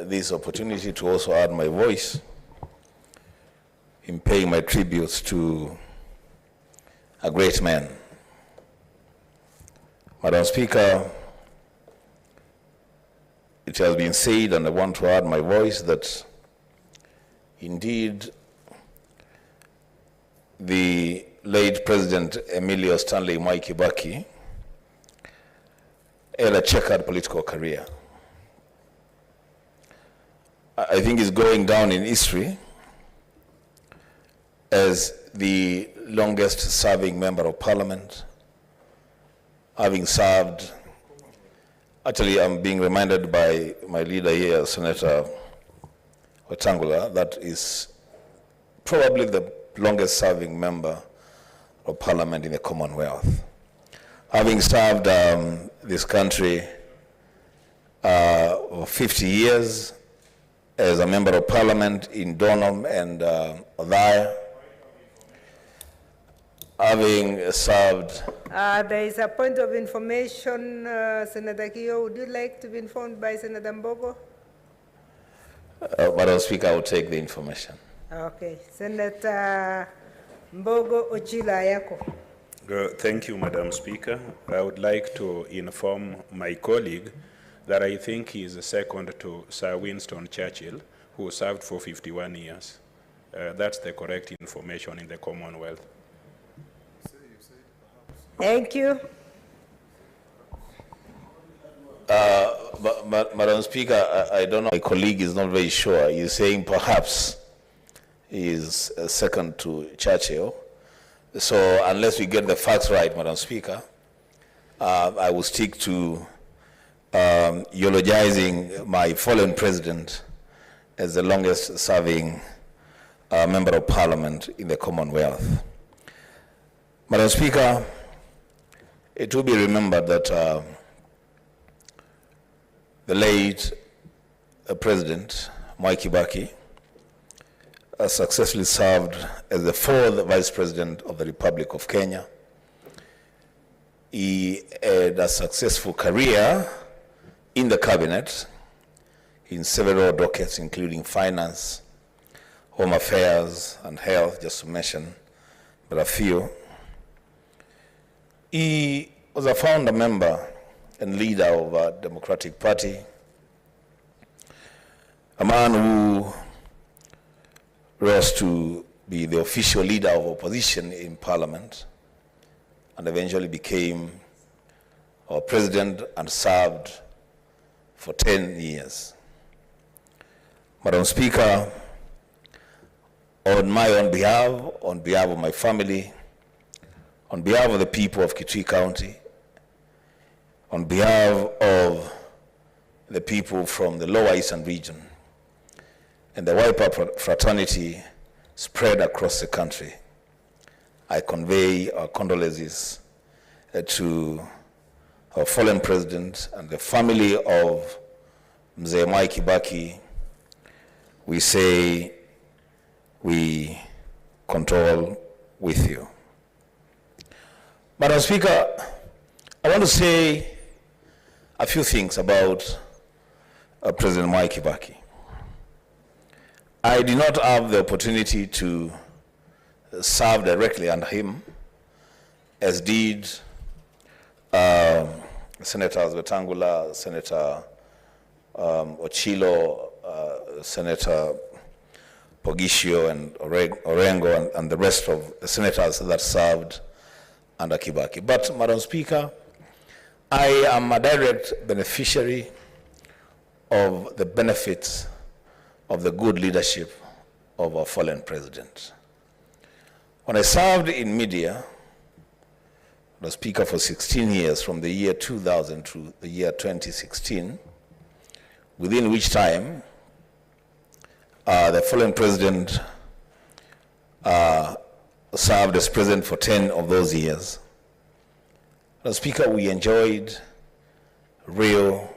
this opportunity to also add my voice in paying my tributes to a great man. Madam Speaker, it has been said, and I want to add my voice, that indeed the late President Emilio Stanley Mwai Kibaki had a checkered political career. I think he's going down in history as the longest serving member of parliament, having served, actually I'm being reminded by my leader here, Senator Wetangula, that is probably the longest serving member of parliament in the Commonwealth. Having served this country for 50 years as a member of parliament in Donholm and Othaya, having served... there is a point of information, Senator Kio. Would you like to be informed by Senator Mbogo? Madam Speaker, I will take the information. Okay. Senator Mbogo Ochila Ayako. Thank you, Madam Speaker. I would like to inform my colleague that I think he is the second to Sir Winston Churchill, who served for 51 years. That's the correct information in the Commonwealth. Thank you. Madam Speaker, I don't know, my colleague is not very sure. He's saying perhaps he is second to Churchill. So unless we get the facts right, Madam Speaker, I will stick to eulogizing my fallen president as the longest serving member of parliament in the Commonwealth. Madam Speaker, it will be remembered that the late President Mwai Kibaki successfully served as the fourth Vice President of the Republic of Kenya. He had a successful career in the cabinet in several dockets, including finance, home affairs, and health, just to mention but a few. He was a founder member and leader of a Democratic Party, a man who rose to be the official leader of opposition in parliament and eventually became our president and served for 10 years. Madam Speaker, on my own behalf, on behalf of my family, on behalf of the people of Kitui County, on behalf of the people from the Lower Eastern region, and the Waipa fraternity spread across the country, I convey our condolences to our fallen president and the family of Mzee Mwai Kibaki. We say we condole with you. Madam Speaker, I want to say a few things about President Mwai Kibaki. I did not have the opportunity to serve directly under him, as did Senators Wetangula, Senator Ochilo, Senator Pogisio, and Orengo, and the rest of the senators that served under Kibaki. But, Madam Speaker, I am a direct beneficiary of the benefits of the good leadership of our fallen president. When I served in media, the Speaker for 16 years, from the year 2000 to the year 2016, within which time the fallen president served as president for 10 of those years. The Speaker, we enjoyed real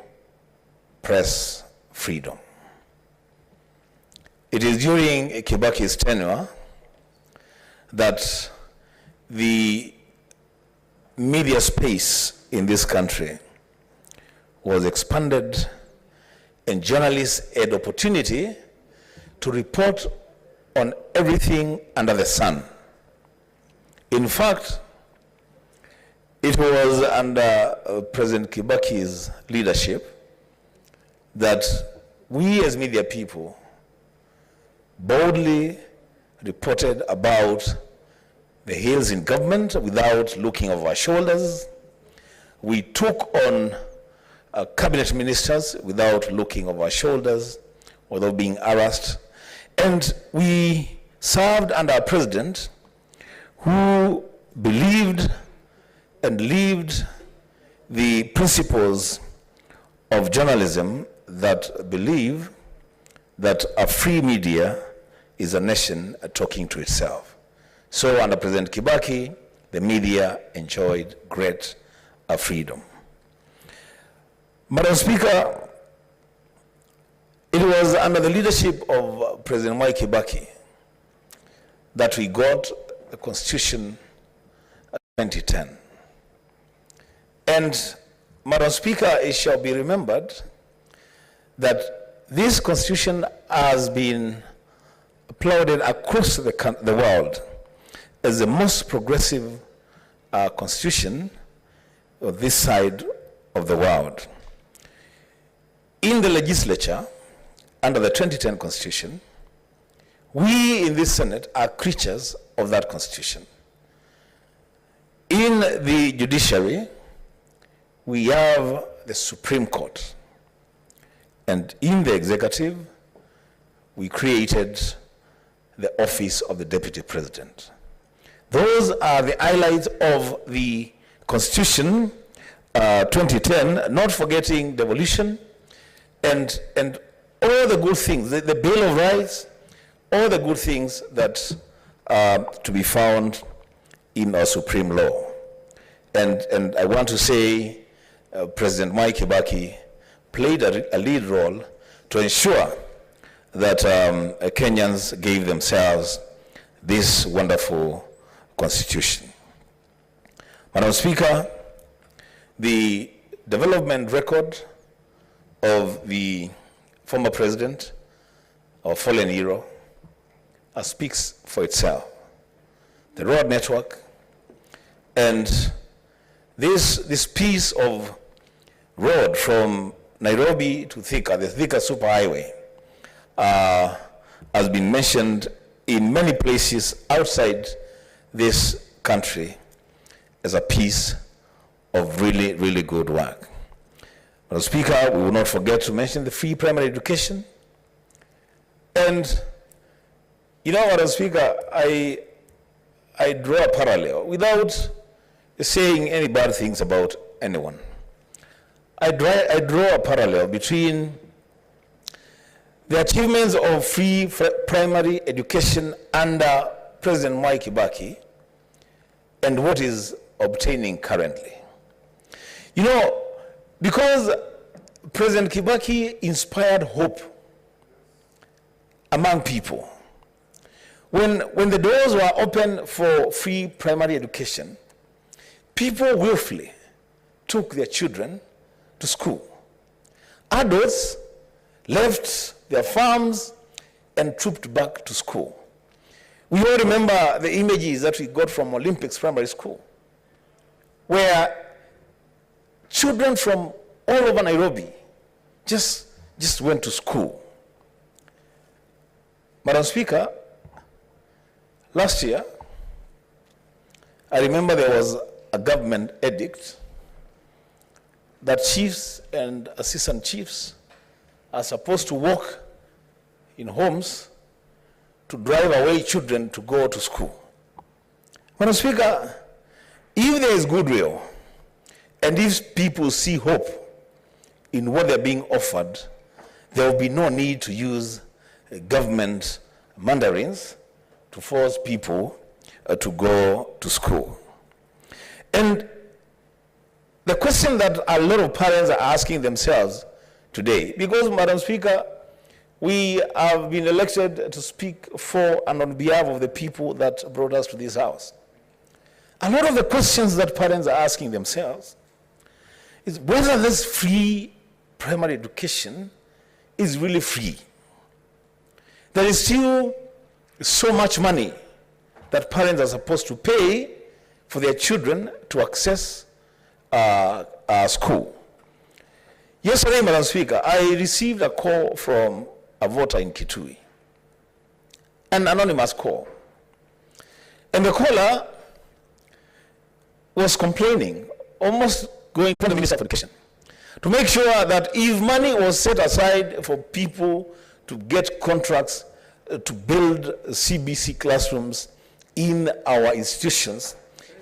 press freedom. It is during Kibaki's tenure that the media space in this country was expanded and journalists had opportunity to report on everything under the sun. In fact, it was under President Kibaki's leadership that we as media people boldly reported about the hills in government without looking over our shoulders. We took on cabinet ministers without looking over our shoulders, without being harassed. And we served under a president who believed and lived the principles of journalism that believe that a free media is a nation talking to itself. So under President Kibaki, the media enjoyed great freedom. Madam Speaker, it was under the leadership of President Mwai Kibaki that we got the Constitution of 2010. And Madam Speaker, it shall be remembered that this Constitution has been applauded across the world as the most progressive constitution of this side of the world. In the legislature, under the 2010 Constitution, we in this Senate are creatures of that Constitution. In the judiciary, we have the Supreme Court. And in the executive, we created the office of the Deputy President. Those are the highlights of the Constitution 2010, not forgetting devolution and all the good things, the Bill of Rights, all the good things that are to be found in our supreme law. And I want to say President Mwai Kibaki played a lead role to ensure that Kenyans gave themselves this wonderful constitution. Madam Speaker, the development record of the former president, our fallen hero, speaks for itself. The road network and this piece of road from Nairobi to Thika, the Thika Superhighway, has been mentioned in many places outside this country as a piece of really, really good work. Madam Speaker, we will not forget to mention the free primary education. And, you know, Madam Speaker, I draw a parallel without saying any bad things about anyone. I draw a parallel between the achievements of free primary education under President Mwai Kibaki and what is obtaining currently. You know, because President Kibaki inspired hope among people. When the doors were open for free primary education, people willfully took their children to school. Adults left their farms and trooped back to school. We all remember the images that we got from Olympics Primary School, where children from all over Nairobi just went to school. Madam Speaker, last year, I remember there was a government edict that chiefs and assistant chiefs are supposed to walk in homes to drive away children to go to school. Madam Speaker, if there is goodwill and if people see hope in what they're being offered, there will be no need to use government mandarins to force people to go to school. And the question that a lot of parents are asking themselves today, because, Madam Speaker, we have been elected to speak for and on behalf of the people that brought us to this house. A lot of the questions that parents are asking themselves is whether this free primary education is really free. There is still so much money that parents are supposed to pay for their children to access school. Yesterday, Madam Speaker, I received a call from a voter in Kitui, an anonymous call. And the caller was complaining, almost going to the Minister of Education, to make sure that if money was set aside for people to get contracts to build CBC classrooms in our institutions,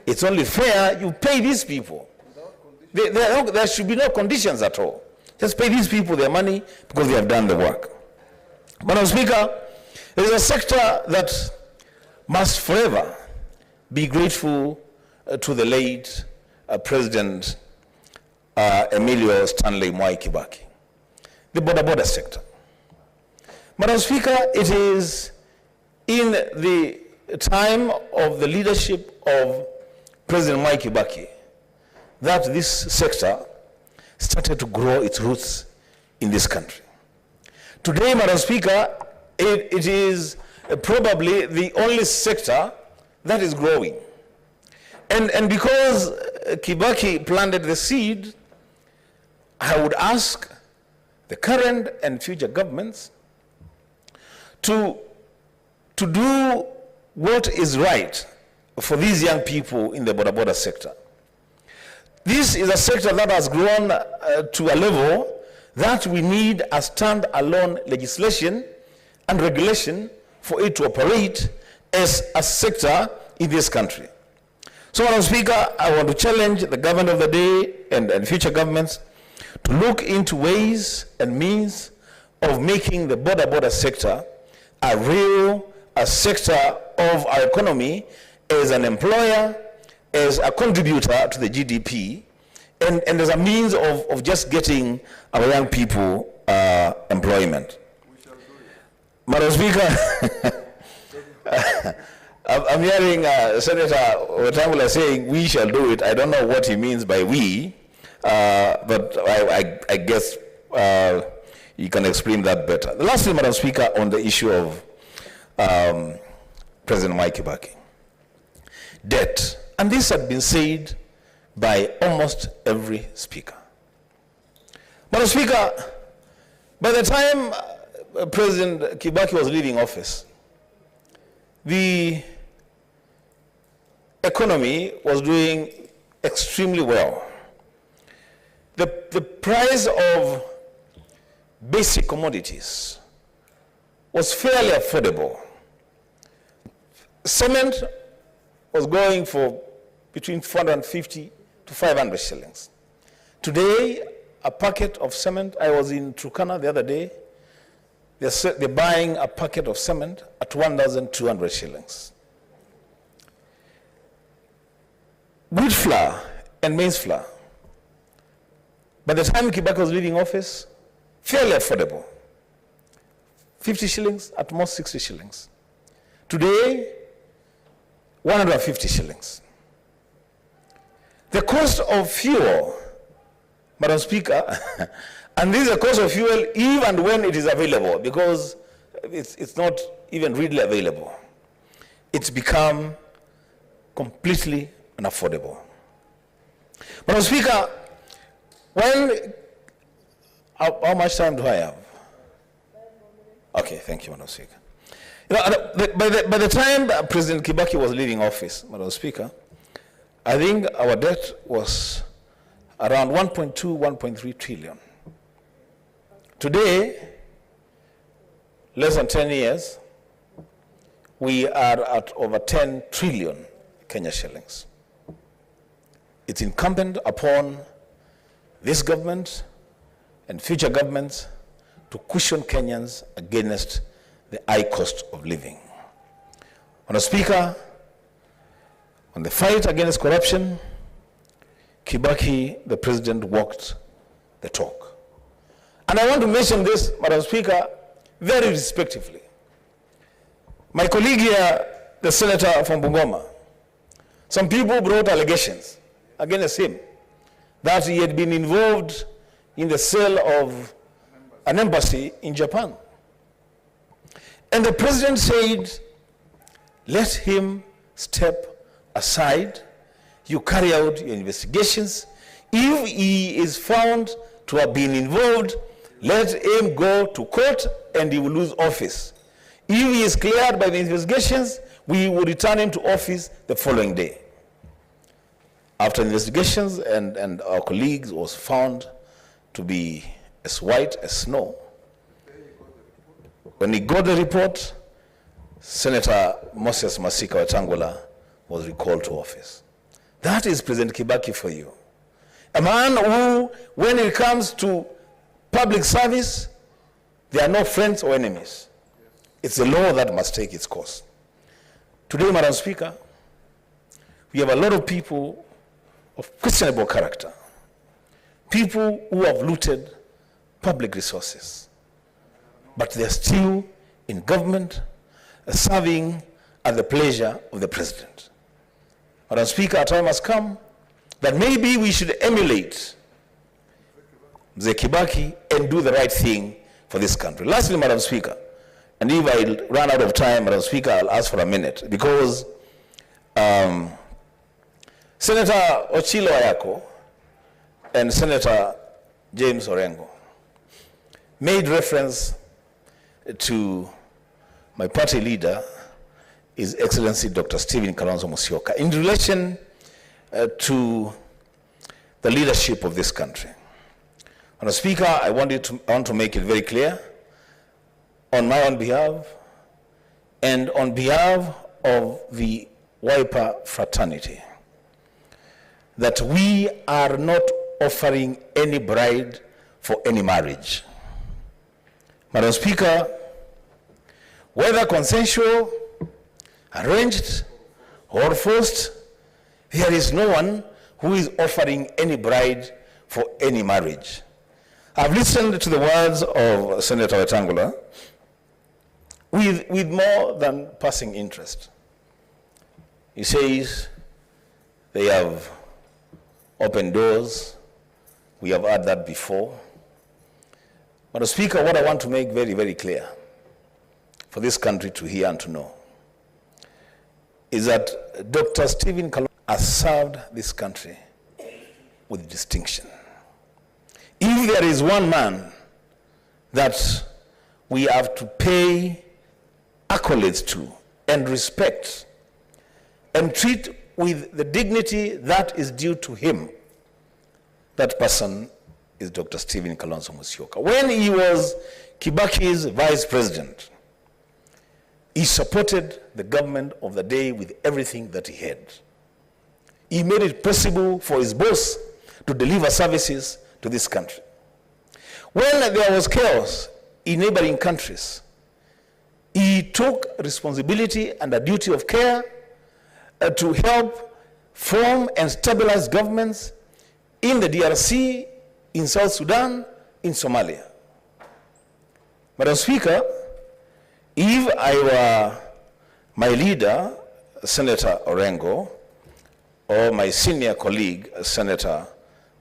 it's only fair you pay these people. There should be no conditions at all. Just pay these people their money because they have done the work. Madam Speaker, there is a sector that must forever be grateful to the late President Emilio Stanley Mwai Kibaki, the boda sector. Madam Speaker, it is in the time of the leadership of President Mwai Kibaki that this sector started to grow its roots in this country. Today, Madam Speaker, it is probably the only sector that is growing. And because Kibaki planted the seed, I would ask the current and future governments to do what is right for these young people in the boda sector. This is a sector that has grown to a level that we need a stand-alone legislation and regulation for it to operate as a sector in this country. So, Madam Speaker, I want to challenge the government of the day and future governments to look into ways and means of making the boda sector a real sector of our economy as an employer, as a contributor to the GDP, and as a means of just getting our young people employment. Madam Speaker, I'm hearing Senator Wetangula saying we shall do it. I don't know what he means by we, but I guess you can explain that better. Lastly, Madam Speaker, on the issue of President Mwai Kibaki. Debt. And this had been said by almost every speaker. Madam Speaker, by the time President Kibaki was leaving office, the economy was doing extremely well. The price of basic commodities was fairly affordable. Cement was going for between 450 to 500 shillings. Today, a packet of cement, I was in Turkana the other day, they're buying a packet of cement at 1,200 shillings. Wheat flour and maize flour, by the time Kibaki was leaving office, fairly affordable. 50 shillings, at most 60 shillings. Today, 150 shillings. The cost of fuel, Madam Speaker, and this is the cost of fuel even when it is available, because it's not even readily available. It's become completely unaffordable. Madam Speaker, how much time do I have? Okay, thank you, Madam Speaker. You know, by the time President Kibaki was leaving office, Madam Speaker, I think our debt was around 1.2, 1.3 trillion. Today, less than 10 years, we are at over 10 trillion Kenya shillings. It's incumbent upon this government and future governments to cushion Kenyans against the high cost of living. Madam Speaker, on the fight against corruption, Kibaki, the president, walked the talk. And I want to mention this, Madam Speaker, very respectively. My colleague here, the senator from Bungoma, some people brought allegations against him that he had been involved in the sale of an embassy in Japan. And the president said, let him step aside. You carry out your investigations. If he is found to have been involved, let him go to court and he will lose office. If he is cleared by the investigations, we will return him to office the following day. After investigations and our colleagues was found to be as white as snow. When he got the report, Senator Moses Masika Wetangula was recalled to office. That is President Kibaki for you. A man who, when it comes to public service, there are no friends or enemies. It's the law that must take its course. Today, Madam Speaker, we have a lot of people of questionable character, people who have looted public resources, but they're still in government, serving at the pleasure of the president. Madam Speaker, a time has come that maybe we should emulate Mwai Kibaki and do the right thing for this country. Lastly, Madam Speaker, and if I run out of time, Madam Speaker, I'll ask for a minute, because Senator Ochilo Ayako and Senator James Orengo made reference to my party leader, His Excellency Dr. Stephen Kalonzo Musyoka, in relation to the leadership of this country. Madam Speaker, I want to make it very clear, on my own behalf and on behalf of the Wiper fraternity, that we are not offering any bride for any marriage. Madam Speaker, whether consensual, arranged, or forced, there is no one who is offering any bride for any marriage. I've listened to the words of Senator Wetangula with more than passing interest. He says they have opened doors. We have heard that before. Madam Speaker, what I want to make very, very clear for this country to hear and to know is that Dr. Stephen Kalonzo has served this country with distinction. If there is one man that we have to pay accolades to and respect and treat with the dignity that is due to him, that person is Dr. Stephen Kalonzo Musyoka. When he was Kibaki's vice president, he supported the government of the day with everything that he had. He made it possible for his boss to deliver services to this country. When there was chaos in neighboring countries, he took responsibility and a duty of care to help form and stabilize governments in the DRC, in South Sudan, in Somalia. Madam Speaker, if I were my leader, Senator Orengo, or my senior colleague, Senator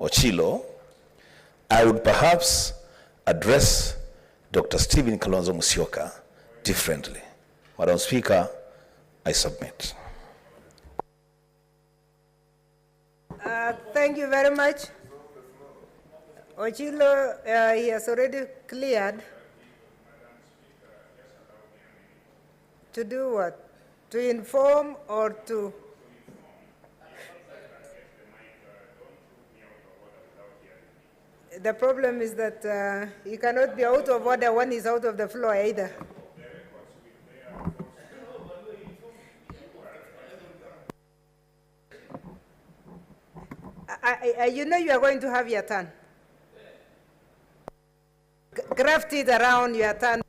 Ochilo, I would perhaps address Dr. Stephen Kalonzo Musyoka differently. Madam Speaker, I submit. Thank you very much. Ochilo, he has already cleared. To do what? To inform or to? The problem is that you cannot be out of order when he's out of the floor either. You know you are going to have your turn. Graft it around your turn.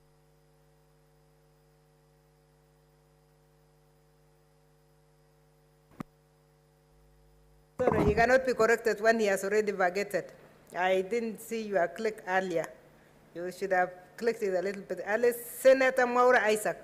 Sorry, you cannot be corrected when he has already vacated. I didn't see your click earlier. You should have clicked it a little bit earlier. Senator Maura Isaac.